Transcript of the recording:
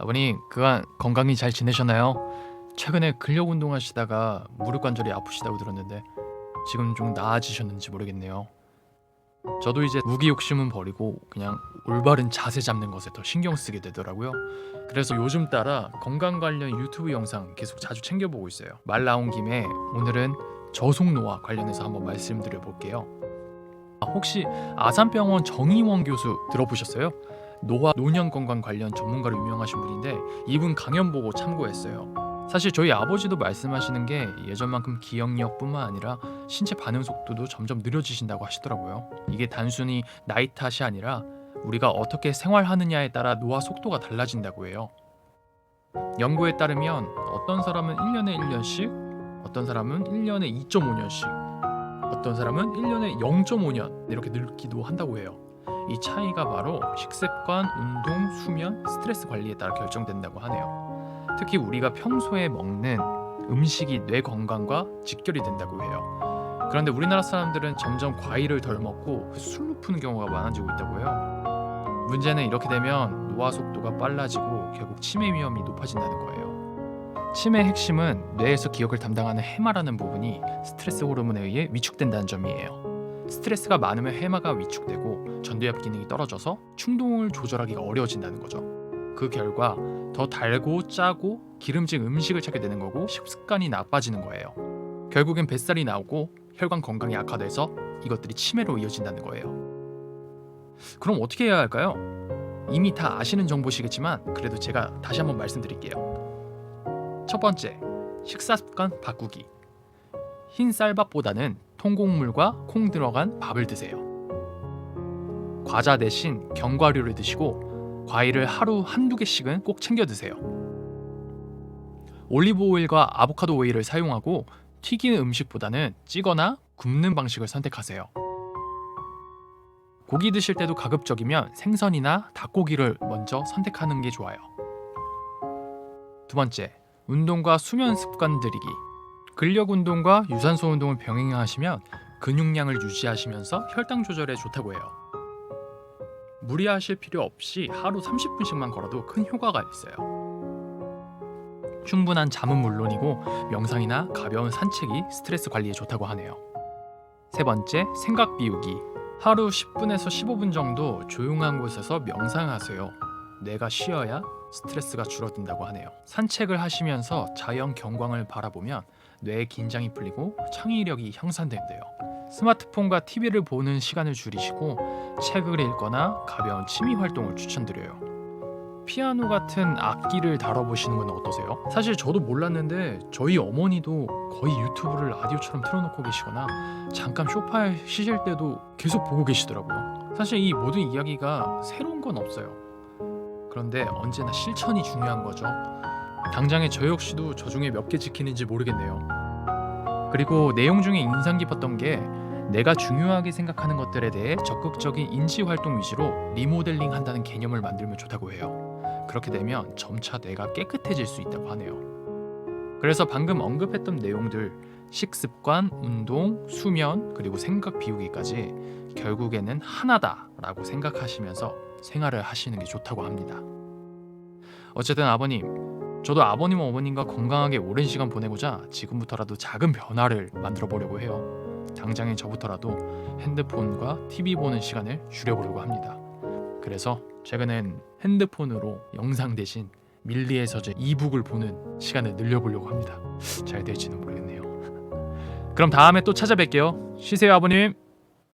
아버님, 그간 건강히 잘 지내셨나요? 최근에 근력 운동하시다가 무릎 관절이 아프시다고 들었는데 지금 좀 나아지셨는지 모르겠네요. 저도 이제 무기 욕심은 버리고 그냥 올바른 자세 잡는 것에 더 신경 쓰게 되더라고요. 그래서 요즘 따라 건강 관련 유튜브 영상 계속 자주 챙겨보고 있어요. 말 나온 김에 오늘은 저속노화 관련해서 한번 말씀드려 볼게요. 혹시 아산병원 정의원 교수 들어보셨어요? 노화 노년 건강 관련 전문가로 유명하신 분인데 이분 강연 보고 참고했어요. 사실 저희 아버지도 말씀하시는 게 예전만큼 기억력뿐만 아니라 신체 반응 속도도 점점 느려지신다고 하시더라고요. 이게 단순히 나이 탓이 아니라 우리가 어떻게 생활하느냐에 따라 노화 속도가 달라진다고 해요. 연구에 따르면 어떤 사람은 1년에 1년씩, 어떤 사람은 1년에 2.5년씩, 어떤 사람은 1년에 0.5년 이렇게 늙기도 한다고 해요. 이 차이가 바로 식습관, 운동, 수면, 스트레스 관리에 따라 결정된다고 하네요. 특히 우리가 평소에 먹는 음식이 뇌 건강과 직결이 된다고 해요. 그런데 우리나라 사람들은 점점 과일을 덜 먹고 술로 푸는 경우가 많아지고 있다고 해요. 문제는 이렇게 되면 노화 속도가 빨라지고 결국 치매 위험이 높아진다는 거예요. 치매의 핵심은 뇌에서 기억을 담당하는 해마라는 부분이 스트레스 호르몬에 의해 위축된다는 점이에요. 스트레스가 많으면 해마가 위축되고 전두엽 기능이 떨어져서 충동을 조절하기가 어려워진다는 거죠. 그 결과 더 달고 짜고 기름진 음식을 찾게 되는 거고 식습관이 나빠지는 거예요. 결국엔 뱃살이 나오고 혈관 건강이 악화돼서 이것들이 치매로 이어진다는 거예요. 그럼 어떻게 해야 할까요? 이미 다 아시는 정보시겠지만 그래도 제가 다시 한번 말씀드릴게요. 첫 번째, 식사 습관 바꾸기. 흰 쌀밥보다는 통곡물과 콩 들어간 밥을 드세요. 과자 대신 견과류를 드시고 과일을 하루 한두 개씩은 꼭 챙겨 드세요. 올리브 오일과 아보카도 오일을 사용하고 튀기는 음식보다는 찌거나 굽는 방식을 선택하세요. 고기 드실 때도 가급적이면 생선이나 닭고기를 먼저 선택하는 게 좋아요. 두 번째, 운동과 수면 습관 들이기. 근력 운동과 유산소 운동을 병행하시면 근육량을 유지하시면서 혈당 조절에 좋다고 해요. 무리하실 필요 없이 하루 30분씩만 걸어도 큰 효과가 있어요. 충분한 잠은 물론이고 명상이나 가벼운 산책이 스트레스 관리에 좋다고 하네요. 세 번째, 생각 비우기. 하루 10분에서 15분 정도 조용한 곳에서 명상하세요. 뇌가 쉬어야 스트레스가 줄어든다고 하네요. 산책을 하시면서 자연 경광을 바라보면 뇌의 긴장이 풀리고 창의력이 향상된대요. 스마트폰과 TV를 보는 시간을 줄이시고 책을 읽거나 가벼운 취미 활동을 추천드려요. 피아노 같은 악기를 다뤄보시는 건 어떠세요? 사실 저도 몰랐는데 저희 어머니도 거의 유튜브를 라디오처럼 틀어놓고 계시거나 잠깐 소파에 쉬실 때도 계속 보고 계시더라고요. 사실 이 모든 이야기가 새로운 건 없어요. 그런데 언제나 실천이 중요한 거죠. 당장에 저 역시도 저 중에 몇 개 지키는지 모르겠네요. 그리고 내용 중에 인상 깊었던 게 내가 중요하게 생각하는 것들에 대해 적극적인 인지활동 위주로 리모델링 한다는 개념을 만들면 좋다고 해요. 그렇게 되면 점차 뇌가 깨끗해질 수 있다고 하네요. 그래서 방금 언급했던 내용들, 식습관, 운동, 수면, 그리고 생각 비우기까지 결국에는 하나다라고 생각하시면서 생활을 하시는 게 좋다고 합니다. 어쨌든 아버님, 저도 아버님 어머님과 건강하게 오랜 시간 보내고자 지금부터라도 작은 변화를 만들어 보려고 해요. 당장에 저부터라도 핸드폰과 TV 보는 시간을 줄여보려고 합니다. 그래서 최근엔 핸드폰으로 영상 대신 밀리의 서재 이북을 보는 시간을 늘려보려고 합니다. 잘 될지는 모르겠네요. 그럼 다음에 또 찾아뵐게요. 쉬세요 아버님.